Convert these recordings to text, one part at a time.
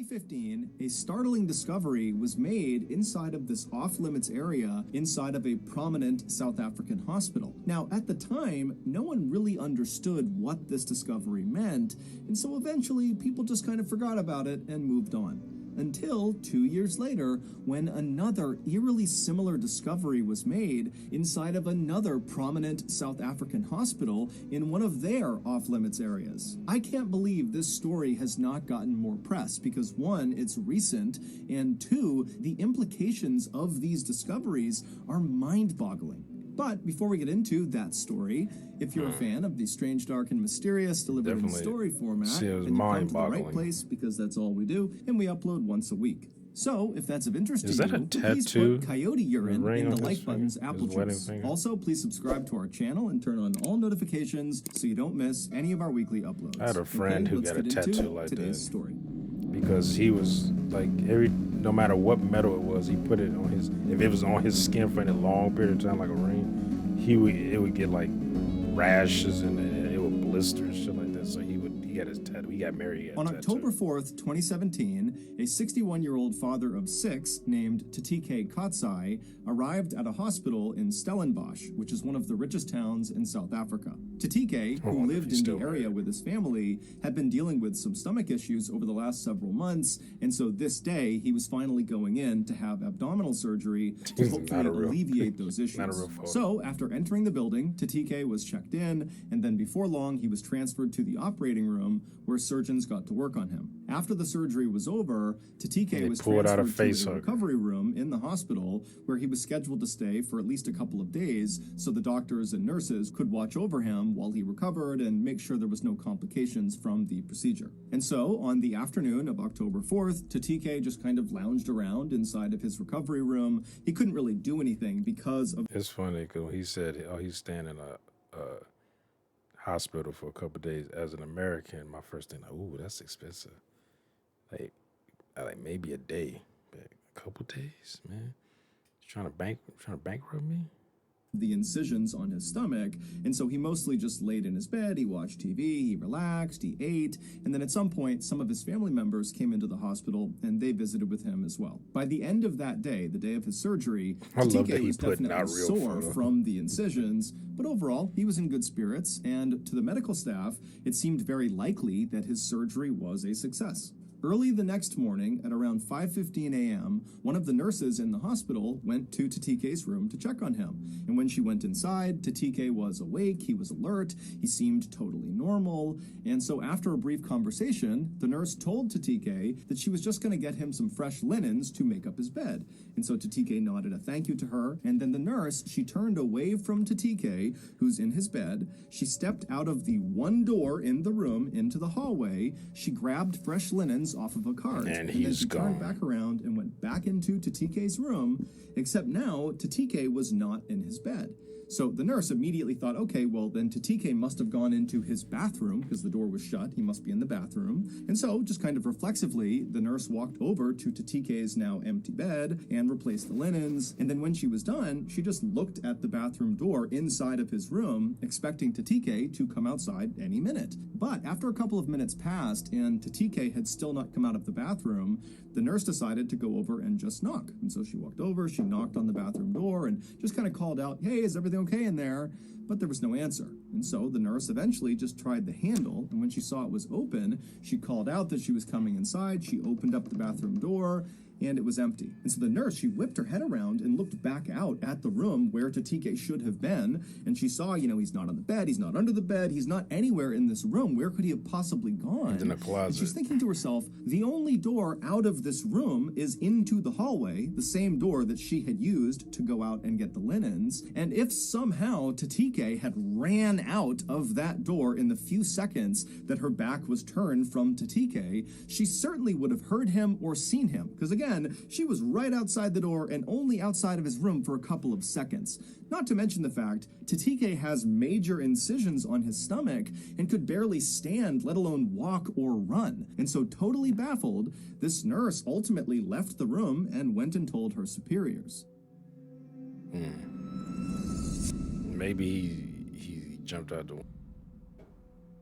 2015, a startling discovery was made inside of this off-limits area inside of a prominent South African hospital. Now, at the time, no one really understood what this discovery meant, and so eventually people just kind of forgot about it and moved on. Until 2 years later, when another eerily similar discovery was made inside of another prominent South African hospital in one of their off-limits areas. I can't believe this story has not gotten more press because, one, it's recent, and two, the implications of these discoveries are mind-boggling. But before we get into that story, if you're a fan of the strange, dark, and mysterious delivered in story format, then you come to the right place because that's all we do, and we upload once a week. So, if that's of interest to you, please put coyote urine in the like button's apple juice. Also, please subscribe to our channel and turn on all notifications so you don't miss any of our weekly uploads. I had a friend who got a tattoo like that story. Because he was like no matter what metal it was, he put it on his. If it was on his skin for any long period of time, like a ring, it would get like rashes and it would blister and shit like that. So he got his tattoo. He got married. On October 4th, 2017, a 61-year-old father of 6 named Tatike Kotsai arrived at a hospital in Stellenbosch, which is one of the richest towns in South Africa. Tatike, who lived in the area with his family, had been dealing with some stomach issues over the last several months, and so this day he was finally going in to have abdominal surgery to hopefully alleviate those issues. So, after entering the building, Tatike was checked in, and then before long he was transferred to the operating room where surgeons got to work on him. After the surgery was over, Tatike was transferred to a recovery room in the hospital where he was scheduled to stay for at least a couple of days so the doctors and nurses could watch over him while he recovered and make sure there was no complications from the procedure. And so, on the afternoon of October 4th, Tatike just kind of lounged around inside of his recovery room. He couldn't really do anything because of... It's funny because he said, he's staying in a hospital for a couple of days. As an American, my first thing, ooh, that's expensive. Like maybe a day, but a couple of days, man. Trying to bankrupt me. The incisions on his stomach, and so he mostly just laid in his bed, he watched TV, he relaxed, he ate, and then at some point, some of his family members came into the hospital, and they visited with him as well. By the end of that day, the day of his surgery, Tatike was definitely sore from the incisions, but overall, he was in good spirits, and to the medical staff, it seemed very likely that his surgery was a success. Early the next morning, at around 5:15 a.m., one of the nurses in the hospital went to Tatike's room to check on him. And when she went inside, Tatike was awake, he was alert, he seemed totally normal. And so after a brief conversation, the nurse told Tatike that she was just going to get him some fresh linens to make up his bed. And so Tatike nodded a thank you to her, and then the nurse, she turned away from Tatike, who's in his bed. She stepped out of the one door in the room into the hallway. She grabbed fresh linens off of a cart, and then she turned back around and went back into Tatike's room, except now Tatike was not in his bed. So the nurse immediately thought, okay, well, then Tatike must have gone into his bathroom because the door was shut. He must be in the bathroom. And so, just kind of reflexively, the nurse walked over to Tatike's now empty bed and replaced the linens. And then when she was done, she just looked at the bathroom door inside of his room, expecting Tatike to come outside any minute. But after a couple of minutes passed and Tatike had still not come out of the bathroom, the nurse decided to go over and just knock. And so she walked over, she knocked on the bathroom door and just kind of called out, hey, is everything okay in there? But there was no answer. And so the nurse eventually just tried the handle, and when she saw it was open, she called out that she was coming inside. She opened up the bathroom door, and it was empty. And so the nurse, she whipped her head around and looked back out at the room where Tatike should have been, and she saw, he's not on the bed, he's not under the bed, he's not anywhere in this room. Where could he have possibly gone? He's in a closet. And she's thinking to herself, the only door out of this room is into the hallway, the same door that she had used to go out and get the linens, and if somehow Tatike had ran out of that door in the few seconds that her back was turned from Tatike, she certainly would have heard him or seen him, because again, she was right outside the door and only outside of his room for a couple of seconds. Not to mention the fact, Tatike has major incisions on his stomach and could barely stand, let alone walk or run. And so totally baffled, this nurse ultimately left the room and went and told her superiors. Maybe he jumped out the window.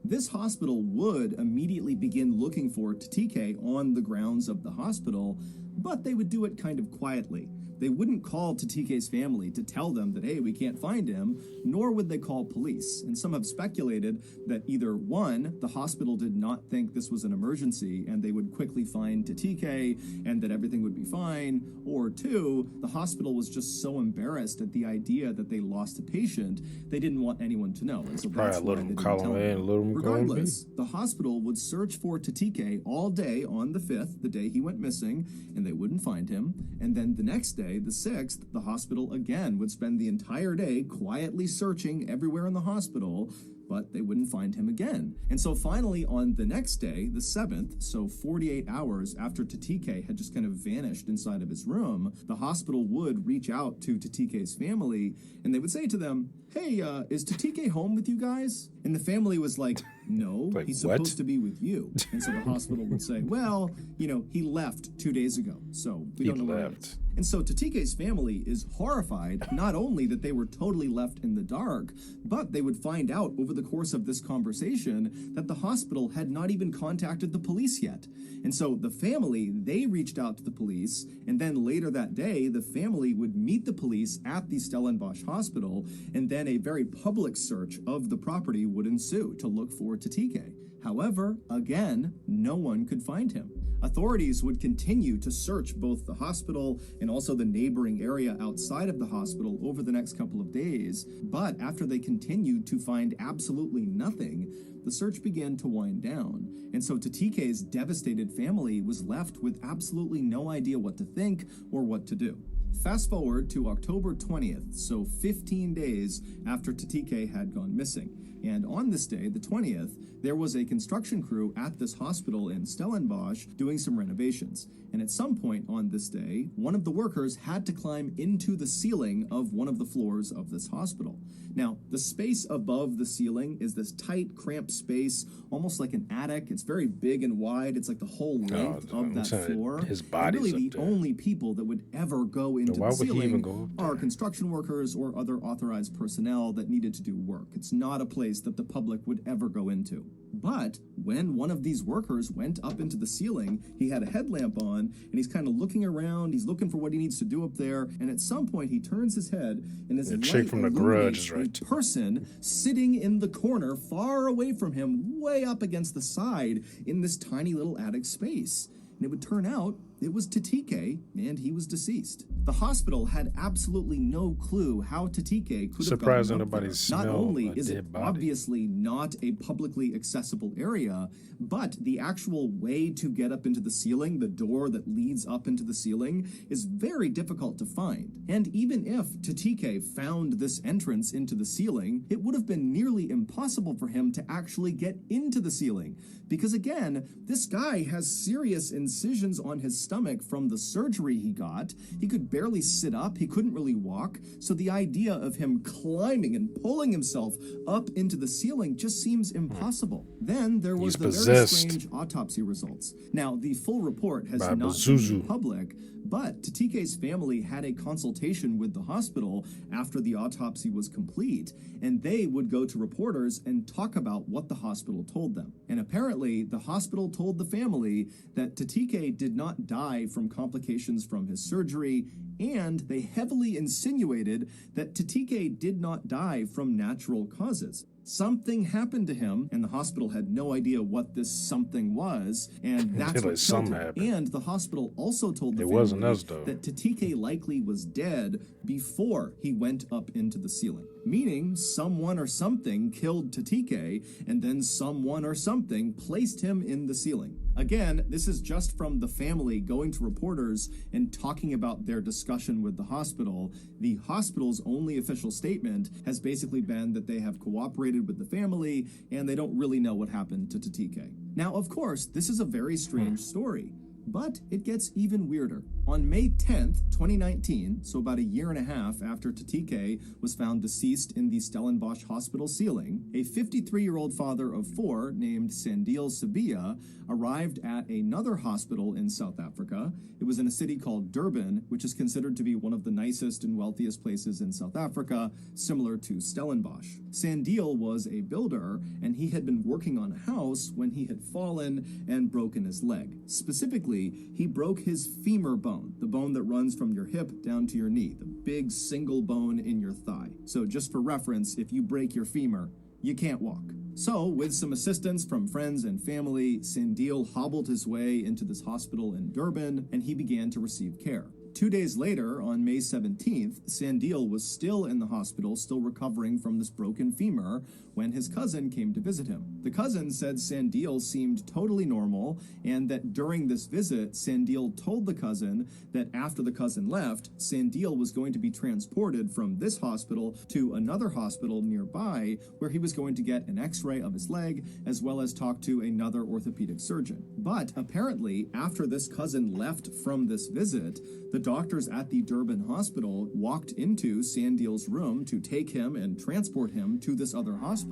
This hospital would immediately begin looking for Tatike on the grounds of the hospital, but they would do it kind of quietly. They wouldn't call Tatike's family to tell them that, hey, we can't find him, nor would they call police. And some have speculated that either one, the hospital did not think this was an emergency and they would quickly find Tatike and that everything would be fine, or two, the hospital was just so embarrassed at the idea that they lost a patient, they didn't want anyone to know. And so that's why they didn't tell them. Regardless, the hospital would search for Tatike all day on the 5th, the day he went missing, and they wouldn't find him. And then the next day, the 6th, the hospital again would spend the entire day quietly searching everywhere in the hospital, but they wouldn't find him again. And so finally on the next day, the 7th, so 48 hours after Tatike had just kind of vanished inside of his room, the hospital would reach out to Tatike's family and they would say to them, hey, is Tatike home with you guys? And the family was like, no, he's supposed to be with you. And so the hospital would say, well, you know, he left 2 days ago, so we don't know where he is. And so Tatike's family is horrified, not only that they were totally left in the dark, but they would find out over the course of this conversation that the hospital had not even contacted the police yet. And so the family, they reached out to the police, and then later that day, the family would meet the police at the Stellenbosch hospital, and then a very public search of the property would ensue to look for Tatike. However, again, no one could find him. Authorities would continue to search both the hospital and also the neighboring area outside of the hospital over the next couple of days, but after they continued to find absolutely nothing, the search began to wind down, and so Tatike's devastated family was left with absolutely no idea what to think or what to do. Fast forward to October 20th, so 15 days after Tatike had gone missing. And on this day, the 20th, there was a construction crew at this hospital in Stellenbosch doing some renovations. And at some point on this day, one of the workers had to climb into the ceiling of one of the floors of this hospital. Now, the space above the ceiling is this tight, cramped space, almost like an attic. It's very big and wide. It's like the whole length of that floor. His body's really the only people that would ever go into the ceiling are construction workers or other authorized personnel that needed to do work. It's not a place that the public would ever go into. But when one of these workers went up into the ceiling, he had a headlamp on, and he's kind of looking around, he's looking for what he needs to do up there, and at some point he turns his head, and his light from the garage is right. A person sitting in the corner far away from him, way up against the side in this tiny little attic space. And it would turn out it was Tatike, and he was deceased. The hospital had absolutely no clue how Tatike could have gotten up there. Not only is it obviously not a publicly accessible area, but the actual way to get up into the ceiling, the door that leads up into the ceiling, is very difficult to find. And even if Tatike found this entrance into the ceiling, it would have been nearly impossible for him to actually get into the ceiling. Because again, this guy has serious incisions on his stomach from the surgery he got. He could barely sit up, he couldn't really walk, so the idea of him climbing and pulling himself up into the ceiling just seems impossible. Then there was the very strange autopsy results. Now, the full report has not been made public, but Tatike's family had a consultation with the hospital after the autopsy was complete, and they would go to reporters and talk about what the hospital told them. And apparently, the hospital told the family that Tatike did not die from complications from his surgery, and they heavily insinuated that Tatike did not die from natural causes. Something happened to him, and the hospital had no idea what this something was, and that's what killed him. And the hospital also told the family that Tatike likely was dead before he went up into the ceiling. Meaning, someone or something killed Tatike, and then someone or something placed him in the ceiling. Again, this is just from the family going to reporters and talking about their discussion with the hospital. The hospital's only official statement has basically been that they have cooperated with the family and they don't really know what happened to Tatike. Now, of course, this is a very strange story. But it gets even weirder. On May 10th, 2019, so about a year and a half after Tatike was found deceased in the Stellenbosch hospital ceiling, a 53-year-old father of 4 named Sandile Sabia arrived at another hospital in South Africa. It was in a city called Durban, which is considered to be one of the nicest and wealthiest places in South Africa, similar to Stellenbosch. Sandile was a builder, and he had been working on a house when he had fallen and broken his leg. Specifically, he broke his femur bone, the bone that runs from your hip down to your knee, the big single bone in your thigh. So just for reference, if you break your femur, you can't walk. So, with some assistance from friends and family, Sandile hobbled his way into this hospital in Durban, and he began to receive care. 2 days later, on May 17th, Sandile was still in the hospital, still recovering from this broken femur, when his cousin came to visit him. The cousin said Sandile seemed totally normal, and that during this visit, Sandile told the cousin that after the cousin left, Sandile was going to be transported from this hospital to another hospital nearby, where he was going to get an x-ray of his leg, as well as talk to another orthopedic surgeon. But apparently, after this cousin left from this visit, the doctors at the Durban hospital walked into Sandile's room to take him and transport him to this other hospital,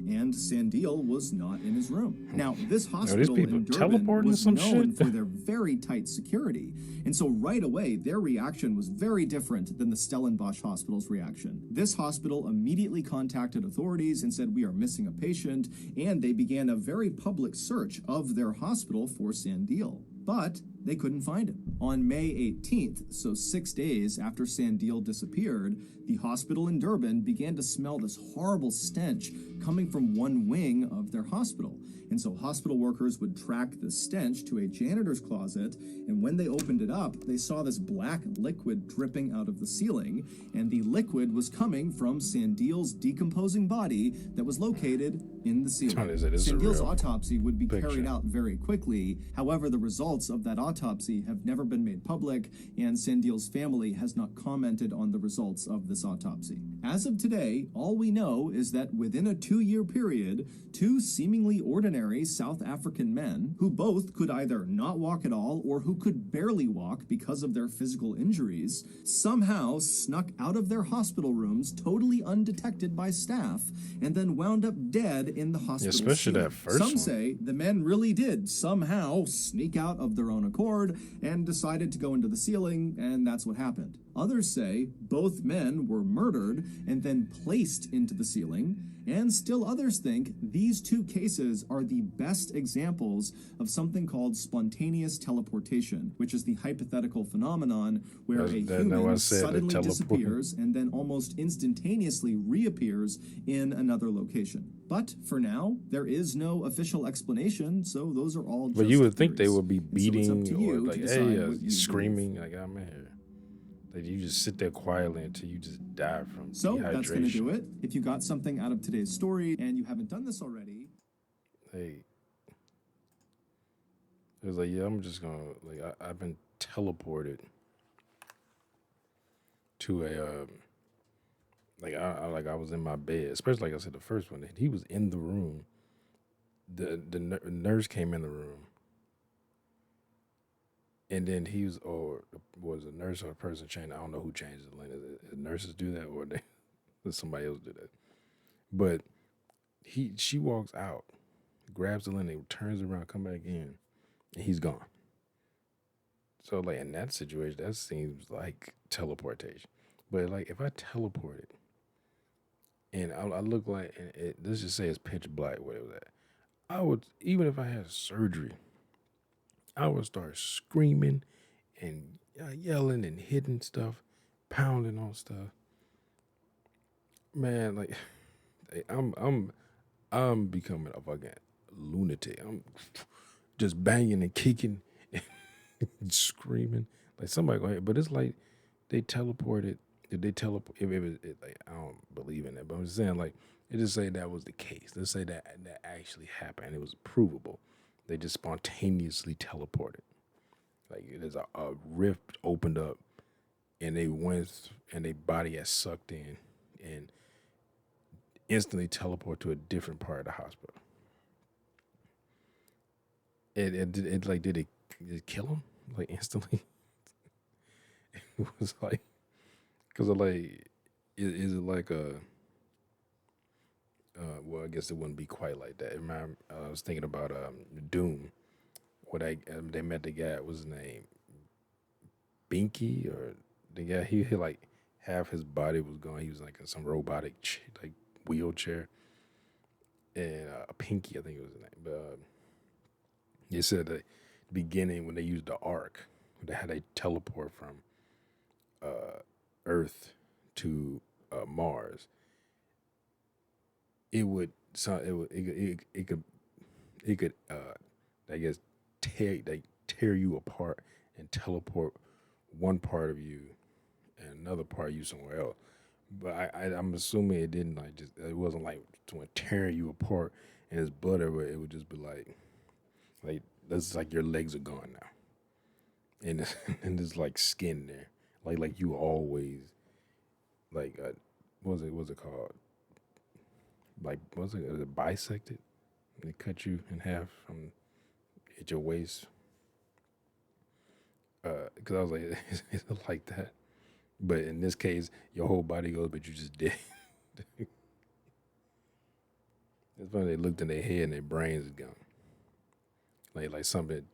and Sandile was not in his room. Now, this hospital in Durban was known for their very tight security, and so right away, their reaction was very different than the Stellenbosch hospital's reaction. This hospital immediately contacted authorities and said, "We are missing a patient," and they began a very public search of their hospital for Sandile. But they couldn't find him. On May 18th, so 6 days after Sandile disappeared, the hospital in Durban began to smell this horrible stench coming from one wing of their hospital. And so hospital workers would track the stench to a janitor's closet, and when they opened it up, they saw this black liquid dripping out of the ceiling, and the liquid was coming from Sandile's decomposing body that was located in the ceiling. Sandile's autopsy would be carried out very quickly. However, the results of that autopsy have never been made public, and Sandile's family has not commented on the results of this autopsy. As of today, all we know is that within a 2-year period, 2 seemingly ordinary South African men, who both could either not walk at all or who could barely walk because of their physical injuries, somehow snuck out of their hospital rooms totally undetected by staff and then wound up dead in the hospital. Especially that first one. Some say the men really did somehow sneak out of their own accord and decided to go into the ceiling, and that's what happened. Others say both men were murdered and then placed into the ceiling, and still others think these 2 cases are the best examples of something called spontaneous teleportation, which is the hypothetical phenomenon where a human suddenly disappears and then almost instantaneously reappears in another location. But for now, there is no official explanation, so those are all just But you would think theories. they would be beating So or like, hey, screaming, believe. like, I'm here. Like, you just sit there quietly until you just die from So dehydration. that's going to do it. If you got something out of today's story and you haven't done this already, hey, it was like, yeah, I'm just gonna like I've been teleported to a I was in my bed, especially like I said the first one. He was in the room. The nurse came in the room. And then he was, or was a nurse or a person changed? I don't know who changed the lane. Nurses do that, or does somebody else do that? But she walks out, grabs the linen, turns around, come back in, and he's gone. So like in that situation, that seems like teleportation. But like if I teleported, and I look like, let's just say it's pitch black, where it was at, I would, even if I had surgery, I would start screaming and yelling and hitting stuff, pounding on stuff. Man, like I'm becoming a fucking lunatic. I'm just banging and kicking and screaming like somebody go ahead. But it's like they teleported. Did they teleport? Like, I don't believe in it, but I'm just saying, like, they just say that was the case. Let's say that actually happened. It was provable. They just spontaneously teleported. Like there's a rift opened up, and they went, and their body has sucked in, and instantly teleport to a different part of the hospital. It like did it just kill him like instantly. It was like, because of like, is it like a, well, I guess it wouldn't be quite like that. I was thinking about Doom, where they met the guy. What was his name? Binky, or the guy? He like half his body was gone. He was like in some robotic like wheelchair, and Pinky, I think it was his name. But they said that the beginning when they used the arc, they had a teleport from Earth to Mars. It could I guess tear you apart and teleport one part of you and another part of you somewhere else. But I'm assuming it didn't like just it wasn't like tearing you apart and his blood everywhere. It would just be like that's like your legs are gone now, and and there's like skin there, like you always like what's it called? Like was it bisected? They cut you in half from at your waist. Because I was like, is it like that? But in this case, your whole body goes, but you just dead. It's funny they looked in their head and their brains is gone. Like something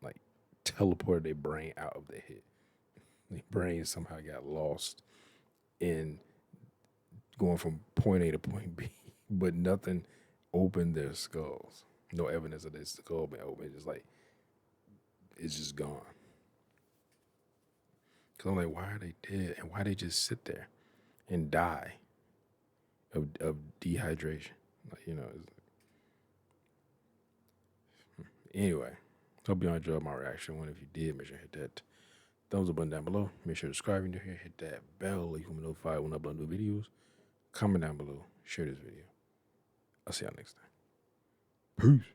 like teleported their brain out of their head. Their brain somehow got lost in going from point A to point B, but nothing opened their skulls. No evidence of their skull being open. It's just like it's just gone. Cause I'm like, why are they dead? And why they just sit there and die of dehydration? Like, anyway, hope you enjoyed my reaction. If you did, make sure to hit that thumbs up button down below. Make sure to subscribe if you're new here. Hit that bell so you can be notified when I upload new videos. Comment down below. Share this video. I'll see y'all next time. Peace.